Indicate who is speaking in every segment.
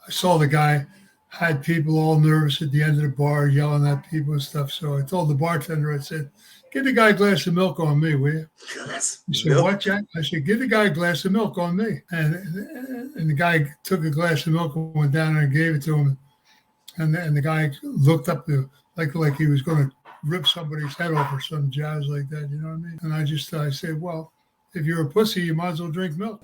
Speaker 1: I saw the guy had people all nervous at the end of the bar, yelling at people and stuff. So I told the bartender, I said, "Get the guy a glass of milk on me, will you?" He said, "What, Jack?" I said, "Give the guy a glass of milk on me." And the guy took a glass of milk and went down there and gave it to him. And the guy looked up like he was going to rip somebody's head off or some jazz like that. You know what I mean? And I said, "Well, if you're a pussy, you might as well drink milk."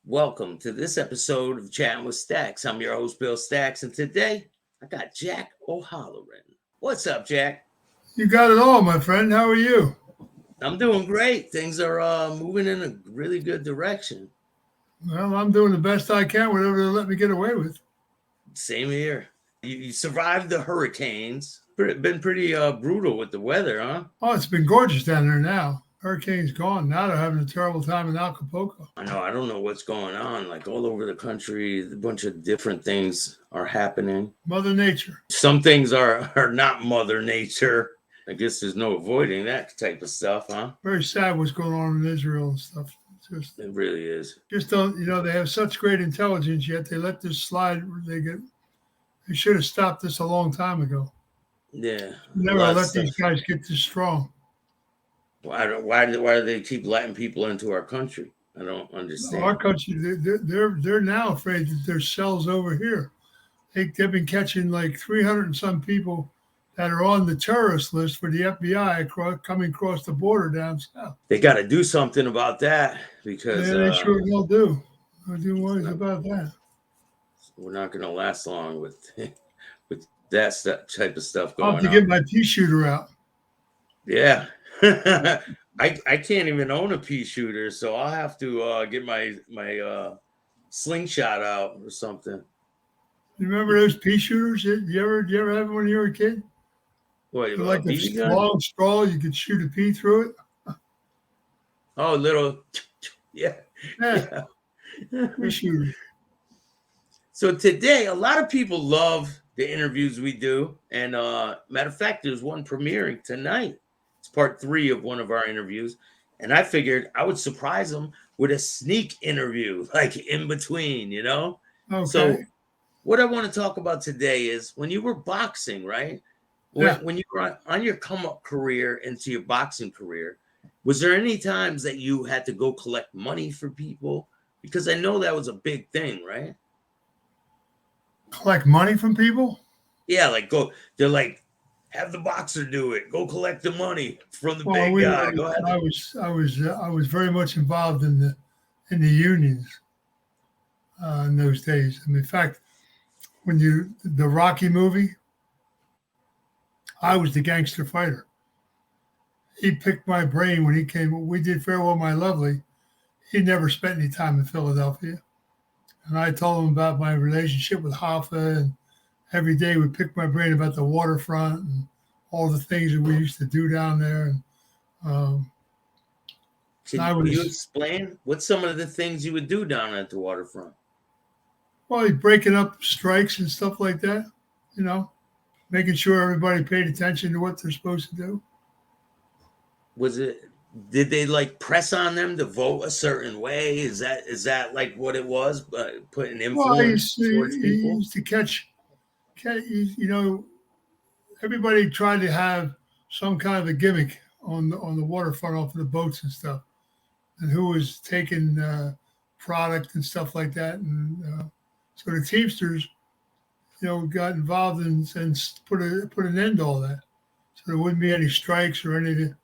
Speaker 2: Welcome to this episode of Chattin with Staxx. I'm your host, Bill Staxx, and today I got Jack O'Halloran. What's up, Jack?
Speaker 1: You got it all, my friend. How are you?
Speaker 2: I'm doing great. Things are moving in a really good direction.
Speaker 1: Well, I'm doing the best I can, whatever they let me get away with.
Speaker 2: Same here. You survived the hurricanes. Been pretty brutal with the weather, huh?
Speaker 1: Oh, it's been gorgeous down there now. Hurricane's gone. Now they're having a terrible time in Acapulco.
Speaker 2: I know. I don't know what's going on. Like all over the country, a bunch of different things are happening.
Speaker 1: Mother Nature.
Speaker 2: Some things are not Mother Nature. I guess there's no avoiding that type of stuff, huh?
Speaker 1: Very sad what's going on in Israel and stuff.
Speaker 2: It really is.
Speaker 1: Just don't, they have such great intelligence, yet they let this slide. They should have stopped this a long time ago.
Speaker 2: Yeah.
Speaker 1: Never let these guys get this strong.
Speaker 2: Why do they keep letting people into our country? I don't understand.
Speaker 1: Our country, they're now afraid that there's cells over here. They've been catching like 300 and some people that are on the terrorist list for the FBI coming across the border down south.
Speaker 2: They got to do something about that because
Speaker 1: they sure will do. No worries about that.
Speaker 2: We're not going to last long with that type of stuff going on.
Speaker 1: I'll have to get my pea shooter out.
Speaker 2: Yeah. I can't even own a pea shooter, so I'll have to get my slingshot out or something.
Speaker 1: You remember those pea shooters? You ever have one when you were a kid?
Speaker 2: What,
Speaker 1: like a long straw, you could shoot a pea through it.
Speaker 2: Oh, little, yeah.
Speaker 1: Pea shooter.
Speaker 2: So today, a lot of people love the interviews we do, and matter of fact, there's one premiering tonight. It's part 3 of one of our interviews. And I figured I would surprise them with a sneak interview, like in between,
Speaker 1: Okay.
Speaker 2: So what I want to talk about today is when you were boxing, right? When you were on your come-up career into your boxing career, was there any times that you had to go collect money for people? Because I know that was a big thing, right?
Speaker 1: Collect money from people?
Speaker 2: Yeah, they're like, have the boxer do it. Go collect the money from the big guy. Go ahead.
Speaker 1: I was very much involved in the unions in those days. I mean, in fact, the Rocky movie, I was the gangster fighter. He picked my brain when he came. We did Farewell, My Lovely. He never spent any time in Philadelphia. And I told him about my relationship with Hoffa, and every day we picked my brain about the waterfront and all the things that we used to do down there. And
Speaker 2: Can you explain what's some of the things you would do down at the waterfront?
Speaker 1: Well, breaking up strikes and stuff like that, making sure everybody paid attention to what they're supposed to do.
Speaker 2: Did they press on them to vote a certain way? Is that like what it was? Putting influence towards people?
Speaker 1: He used to catch, everybody tried to have some kind of a gimmick on the waterfront off of the boats and stuff, and who was taking product and stuff like that. And so the Teamsters, got involved and put an end to all that. So there wouldn't be any strikes or anything.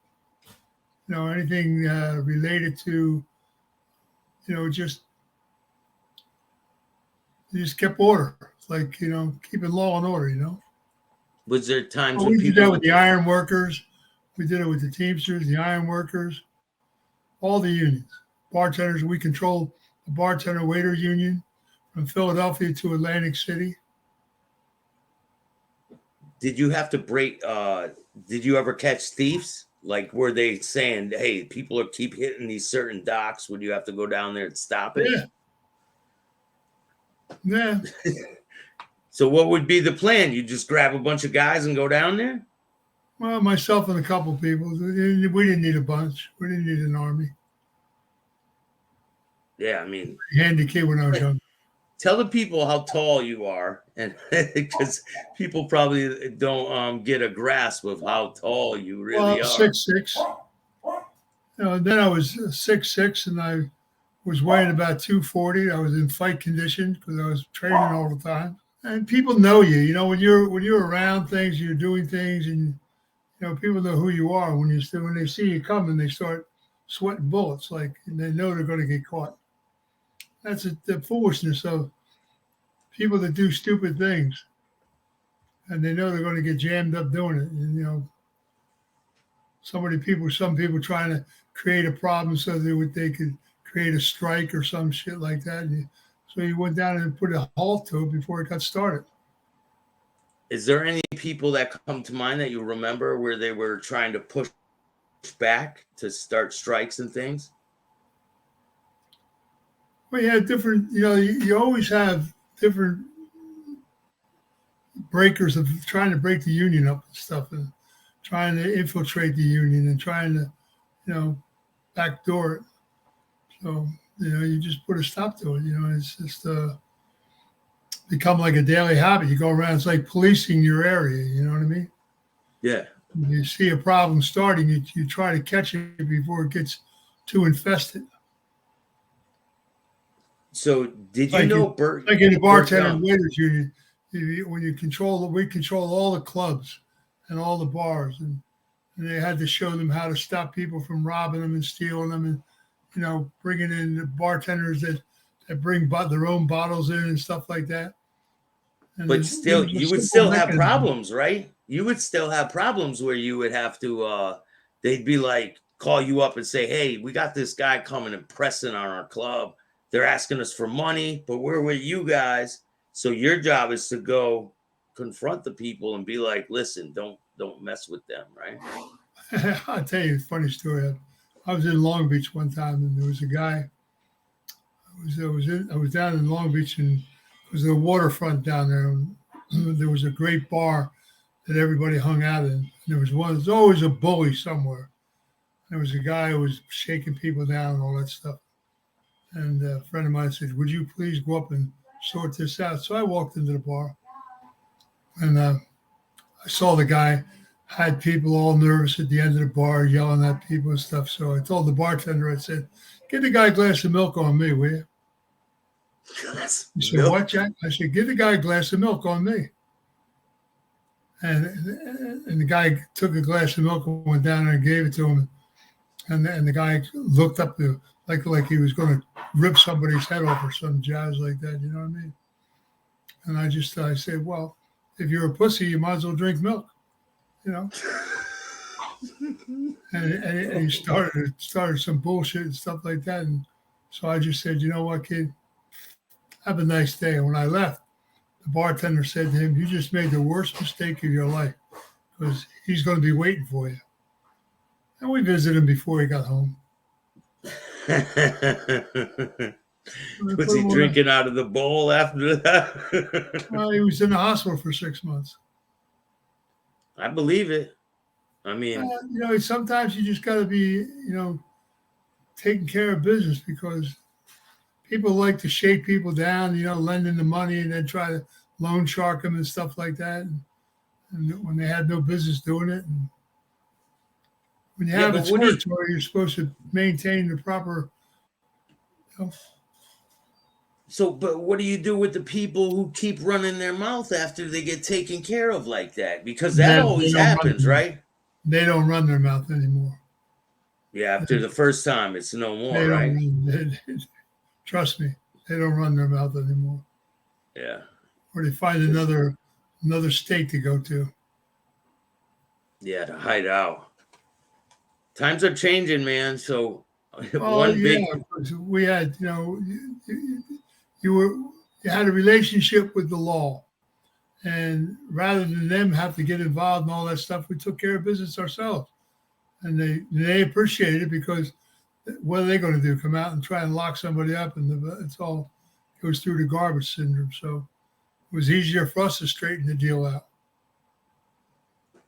Speaker 1: Anything related to, just kept order. It's like, keeping law and order,
Speaker 2: Was there times
Speaker 1: when we did that with the iron workers? We did it with the Teamsters, the iron workers, all the unions. Bartenders, we controlled the bartender waiter union from Philadelphia to Atlantic City.
Speaker 2: Did you have to break? Did you ever catch thieves? Like, were they saying, "Hey, people are keep hitting these certain docks"? Would you have to go down there and stop it?
Speaker 1: Yeah. Yeah.
Speaker 2: So, what would be the plan? You just grab a bunch of guys and go down there?
Speaker 1: Well, myself and a couple of people. We didn't need a bunch. We didn't need an army.
Speaker 2: Yeah, I mean,
Speaker 1: Handy kid when I was young.
Speaker 2: tell the people how tall you are, and because people probably don't get a grasp of how tall you really
Speaker 1: Well,
Speaker 2: are.
Speaker 1: 6'6". Then I was 6'6", and I was weighing about 240. I was in fight condition because I was training all the time. And people know you. When you're around things, you're doing things, and people know who you are. When they see you coming, they start sweating bullets, and they know they're going to get caught. That's the foolishness of people that do stupid things, and they know they're going to get jammed up doing it. And some people trying to create a problem so they could create a strike or some shit like that. So you went down and put a halt to it before it got started.
Speaker 2: Is there any people that come to mind that you remember where they were trying to push back to start strikes and things?
Speaker 1: Well, you had different, you always have different breakers of trying to break the union up and stuff, and trying to infiltrate the union and trying to, backdoor it. So, you just put a stop to it. It's just become like a daily habit. You go around, it's like policing your area. You know what I mean?
Speaker 2: Yeah.
Speaker 1: When you see a problem starting, you try to catch it before it gets too infested.
Speaker 2: So did you know Bert?
Speaker 1: Like in the bartender and waiters union, when we control all the clubs and all the bars, and they had to show them how to stop people from robbing them and stealing them, and bringing in the bartenders that bring their own bottles in and stuff like that. And
Speaker 2: but still, you would still have problems, right? You would still have problems where you would have to. They'd be like, call you up and say, "Hey, we got this guy coming and pressing on our club. They're asking us for money, but we're with you guys. So your job is to go confront the people and be like, listen, don't mess with them," right?
Speaker 1: I'll tell you a funny story. I was in Long Beach one time, and there was a guy. I was down in Long Beach, and it was the waterfront down there. And there was a great bar that everybody hung out in. And there's always a bully somewhere. There was a guy who was shaking people down and all that stuff. And a friend of mine said, "Would you please go up and sort this out?" So I walked into the bar, and I saw the guy had people all nervous at the end of the bar, yelling at people and stuff. So I told the bartender, I said, "Get the guy a glass of milk on me, will you?" He said, milk? "What, Jack?" I said, "Give the guy a glass of milk on me." And the guy took a glass of milk and went down there and gave it to him. And the guy looked up like he was going to rip somebody's head off or some jazz like that. You know what I mean? And I said, "Well, if you're a pussy, you might as well drink milk." And he started some bullshit and stuff like that. And so I just said, "You know what, kid? Have a nice day." And when I left, the bartender said to him, "You just made the worst mistake of your life, because he's going to be waiting for you." And we visited him before he got home.
Speaker 2: Was he drinking out of the bowl after that?
Speaker 1: Well, he was in the hospital for 6 months.
Speaker 2: I believe it. I mean,
Speaker 1: sometimes you just got to be, taking care of business, because people like to shake people down, lending the money and then try to loan shark them and stuff like that. And when they had no business doing it. And when you have a territory, you're supposed to maintain the proper.
Speaker 2: So, but what do you do with the people who keep running their mouth after they get taken care of like that? Because that always happens, right?
Speaker 1: They don't run their mouth anymore.
Speaker 2: Yeah, after the first time, it's no more, right?
Speaker 1: Trust me, they don't run their mouth anymore.
Speaker 2: Yeah.
Speaker 1: Or they find another state to go to.
Speaker 2: Yeah, to hide out. Times are changing, man. So
Speaker 1: we had, you had a relationship with the law, And rather than them have to get involved in all that stuff, we took care of business ourselves. And they appreciate it because what are they going to do? Come out and try and lock somebody up, and it's all goes through the garbage syndrome. So it was easier for us to straighten the deal out.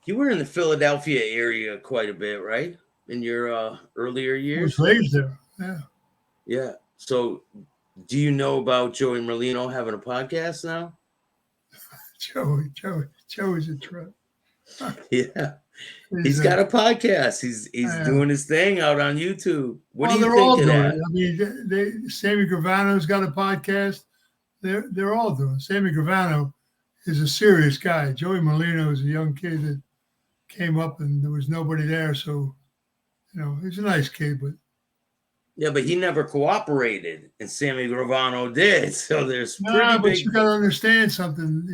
Speaker 2: You were in the Philadelphia area quite a bit, right? In your earlier years?
Speaker 1: I was raised there. Yeah.
Speaker 2: Yeah. So do you know about Joey Merlino having a podcast now?
Speaker 1: Joey's a trip.
Speaker 2: Yeah. He's got a podcast. He's doing his thing out on YouTube. What do you think of that?
Speaker 1: I mean, Sammy Gravano's got a podcast. They're all doing it. Sammy Gravano is a serious guy. Joey Merlino is a young kid that came up and there was nobody there. So, he's a nice kid, but.
Speaker 2: Yeah, but he never cooperated, and Sammy Gravano did. So there's pretty big.
Speaker 1: But you got to understand something.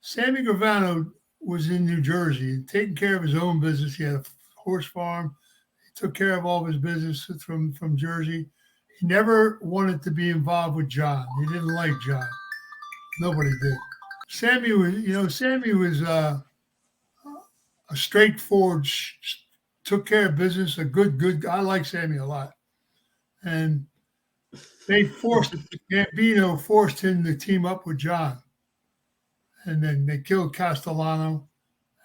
Speaker 1: Sammy Gravano was in New Jersey, taking care of his own business. He had a horse farm. He took care of all of his business from Jersey. He never wanted to be involved with John. He didn't like John. Nobody did. Sammy was a straightforward, took care of business, a good guy. I like Sammy a lot. And Gambino forced him to team up with John. And then they killed Castellano,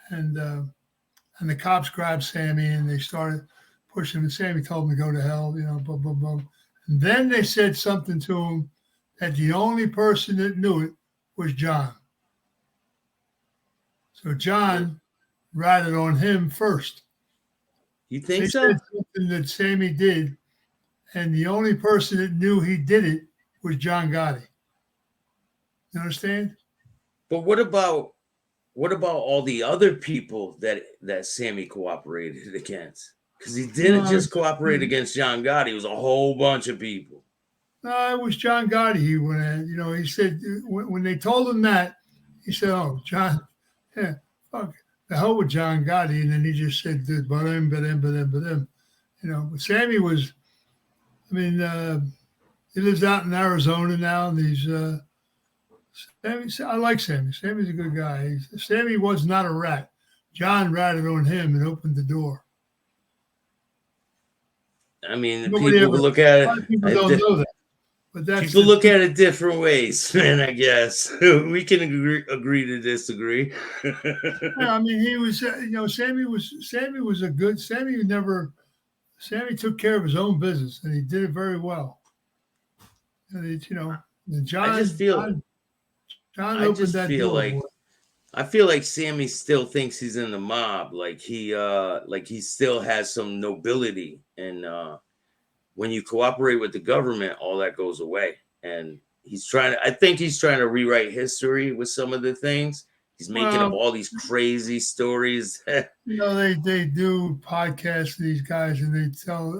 Speaker 1: and the cops grabbed Sammy and they started pushing him. And Sammy told him to go to hell, boom, boom, boom. And then they said something to him that the only person that knew it was John. So John ratted on him first.
Speaker 2: You think
Speaker 1: they
Speaker 2: so?
Speaker 1: Said something that Sammy did, and the only person that knew he did it was John Gotti. You understand?
Speaker 2: But what about all the other people that Sammy cooperated against? Because he didn't just cooperate against John Gotti. It was a whole bunch of people.
Speaker 1: No, it was John Gotti he went at. He said when they told him that, he said, "Oh, John, yeah, fuck, the hell with John Gotti." And then he just said, "But him." But Sammy was, he lives out in Arizona now, and he's. I like Sammy. Sammy's a good guy. Sammy was not a rat. John ratted on him and opened the door.
Speaker 2: I mean, people look at it. A lot of people don't know that. But people look at it different ways, man, I guess. We can agree to disagree.
Speaker 1: Yeah, he was, Sammy was a good, Sammy took care of his own business, and he did it very well. And John,
Speaker 2: I just feel,
Speaker 1: John opened that door.
Speaker 2: I feel like Sammy still thinks he's in the mob, like he still has some nobility, and when you cooperate with the government, all that goes away. And I think he's trying to rewrite history with some of the things. He's making up all these crazy stories.
Speaker 1: They do podcasts, these guys, and they tell,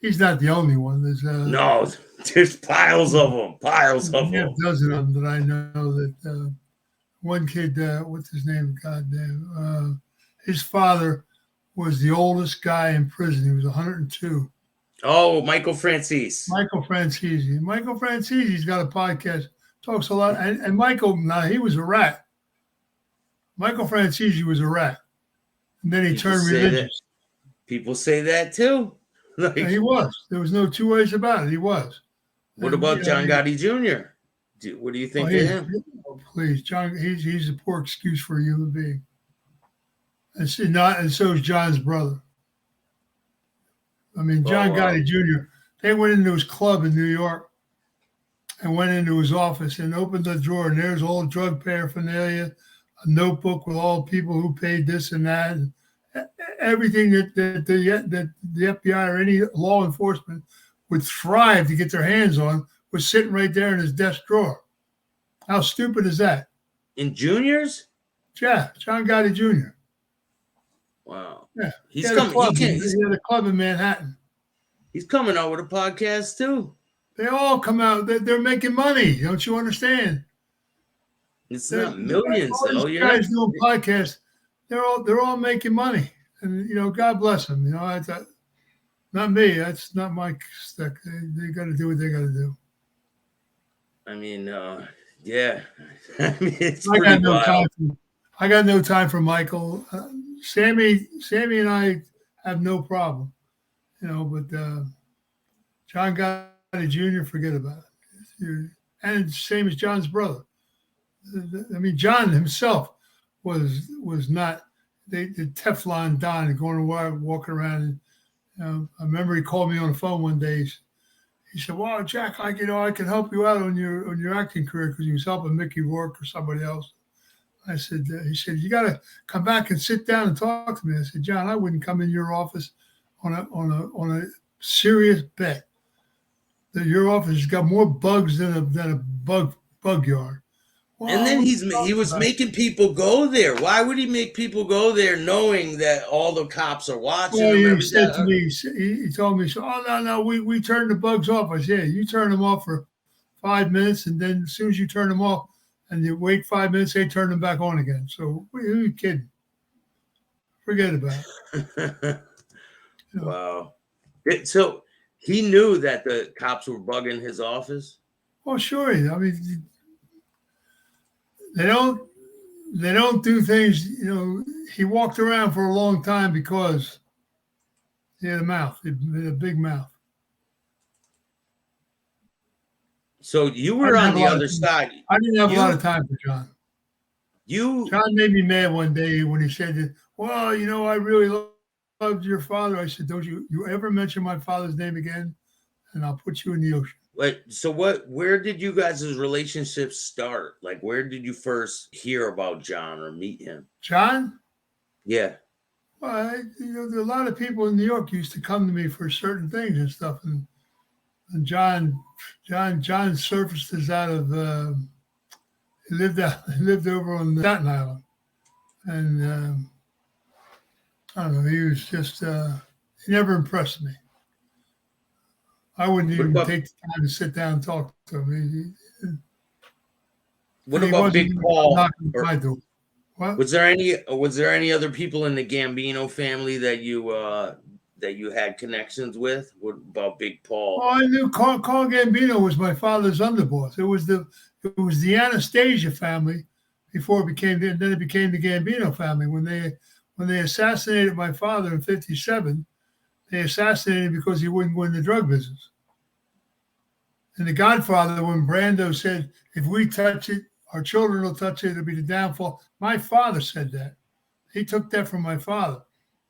Speaker 1: he's not the only one.
Speaker 2: There's piles of them.
Speaker 1: A dozen of them that I know that one kid, what's his name? Goddamn. His father was the oldest guy in prison. He was 102.
Speaker 2: Oh, Michael Francis.
Speaker 1: Michael Francise's got a podcast, talks a lot. And Michael, he was a rat. Michael Francese was a rat. And then he turned religious.
Speaker 2: People say that too.
Speaker 1: He was. There was no two ways about it. He was.
Speaker 2: What about John Gotti Jr.? What do you think of him?
Speaker 1: Please, John, he's a poor excuse for a human being. And so is John's brother. John Gotti Jr., they went into his club in New York and went into his office and opened the drawer, and there's all drug paraphernalia, a notebook with all people who paid this and that, and everything that the FBI or any law enforcement would thrive to get their hands on was sitting right there in his desk drawer. How stupid is that?
Speaker 2: In Junior's?
Speaker 1: Yeah, John Gotti Jr.
Speaker 2: Wow.
Speaker 1: Yeah.
Speaker 2: He had a
Speaker 1: club in Manhattan.
Speaker 2: He's coming out with a podcast too.
Speaker 1: They all come out. They're making money. Don't you understand?
Speaker 2: It's not millions though.
Speaker 1: These guys doing podcasts. They're all making money, and God bless them. Not me. That's not my stick. They got to do what they got to do.
Speaker 2: I mean, yeah. I mean, it's
Speaker 1: I
Speaker 2: pretty
Speaker 1: got no
Speaker 2: wild.
Speaker 1: time. I got no time for Michael. Sammy and I have no problem, but John Gotti Jr., forget about it. And same as John's brother. I mean, John himself was not the Teflon Don going around, walking around. And, I remember he called me on the phone one day. He said, "Well, Jack, I can help you out on your acting career," because he was helping Mickey Rourke or somebody else. He said, "You got to come back and sit down and talk to me." I said, "John, I wouldn't come in your office on a serious bet that your office has got more bugs than a bug yard."
Speaker 2: And
Speaker 1: Well,
Speaker 2: then
Speaker 1: what are you
Speaker 2: he
Speaker 1: talking
Speaker 2: was
Speaker 1: about?
Speaker 2: making people go there. Why would he make people go there knowing that all the cops are watching
Speaker 1: Well,
Speaker 2: them
Speaker 1: he
Speaker 2: every
Speaker 1: said to
Speaker 2: day?
Speaker 1: me, he told me, so, "Oh, no, we turned the bugs off." I said, "Yeah, you turn them off for 5 minutes, and then as soon as you turn them off and you wait 5 minutes, they turn them back on again." So who are you kidding? Forget about
Speaker 2: Uh,
Speaker 1: it.
Speaker 2: wow. So he knew that the cops were bugging his office.
Speaker 1: Well, sure. I mean, they don't do things. He walked around for a long time because he had a mouth, he had a big mouth.
Speaker 2: So you
Speaker 1: I
Speaker 2: were
Speaker 1: didn't
Speaker 2: on
Speaker 1: have a
Speaker 2: the
Speaker 1: lot of
Speaker 2: other
Speaker 1: time.
Speaker 2: side.
Speaker 1: I didn't have a lot
Speaker 2: You
Speaker 1: of time for John.
Speaker 2: you
Speaker 1: John made me mad one day when he said that, "Well, I really loved your father." I said, "Don't you ever mention my father's name again, and I'll put you in the ocean."
Speaker 2: Wait, so where did you guys' relationship start? Like where did you first hear about John or meet him?
Speaker 1: John,
Speaker 2: Yeah.
Speaker 1: well, a lot of people in New York used to come to me for certain things and stuff, and John surfaced as out of he lived over on Staten Island, and I don't know. He was just he never impressed me. I wouldn't
Speaker 2: What
Speaker 1: even
Speaker 2: about
Speaker 1: take the time to sit down and talk to him.
Speaker 2: what
Speaker 1: And he
Speaker 2: about
Speaker 1: wasn't
Speaker 2: Big
Speaker 1: even
Speaker 2: Paul?
Speaker 1: knocking at
Speaker 2: Or
Speaker 1: my door. What?
Speaker 2: was there any other people in the Gambino family that you had connections with? What about Big
Speaker 1: Oh,
Speaker 2: Paul?
Speaker 1: I knew Carl Gambino was my father's underboss. It was the Anastasia family before then it became the Gambino family. When they assassinated my father in '57, they assassinated him because he wouldn't go in the drug business. And The Godfather, when Brando said, "If we touch it, our children will touch it, it'll be the downfall." My father said that. He took that from my father.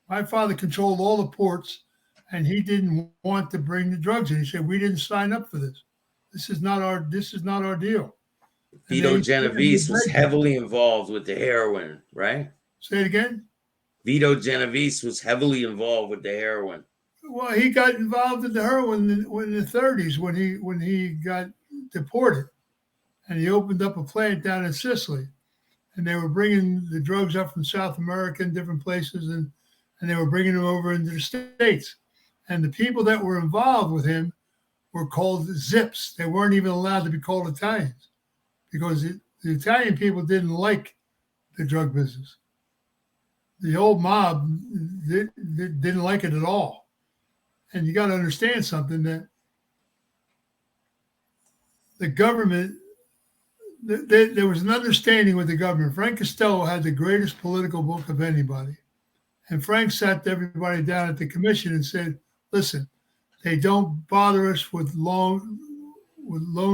Speaker 1: My father controlled all the ports, and he didn't want to bring the drugs in. He said, "We didn't sign up for this. This is not our deal." And
Speaker 2: Vito
Speaker 1: they
Speaker 2: Genovese was
Speaker 1: begged him.
Speaker 2: heavily involved with the heroin, right?
Speaker 1: Say it again.
Speaker 2: Vito Genovese was heavily involved with the heroin.
Speaker 1: Well, he got involved in the heroin in the '30s when he got deported, and he opened up a plant down in Sicily, and they were bringing the drugs up from South America and different places, and they were bringing them over into the States. And the people that were involved with him were called Zips. They weren't even allowed to be called Italians because the Italian people didn't like the drug business. The old mob didn't like it at all. And you got to understand something, that the government, there was an understanding with the government. Frank Costello had the greatest political book of anybody. And Frank sat everybody down at the commission and said, "Listen, they don't bother us with loan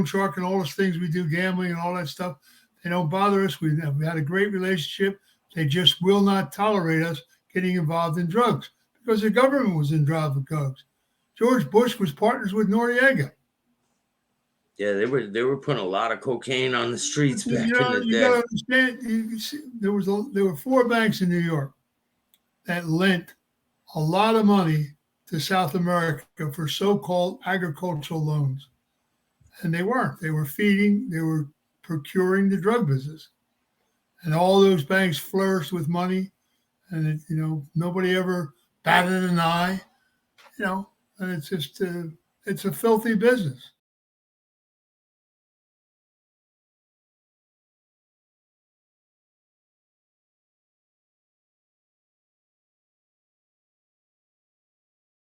Speaker 1: shark and all those things we do, gambling and all that stuff. They don't bother us. We had a great relationship. They just will not tolerate us getting involved in drugs because the government was involved with drugs. George Bush was partners with Noriega.
Speaker 2: Yeah, they were putting a lot of cocaine on the streets
Speaker 1: You
Speaker 2: back in
Speaker 1: know,
Speaker 2: the
Speaker 1: you got
Speaker 2: day.
Speaker 1: to understand. There were 4 banks in New York that lent a lot of money to South America for so-called agricultural loans. And they weren't. They were procuring the drug business. And all those banks flourished with money. And, nobody ever batted an eye, and it's just, it's a filthy business.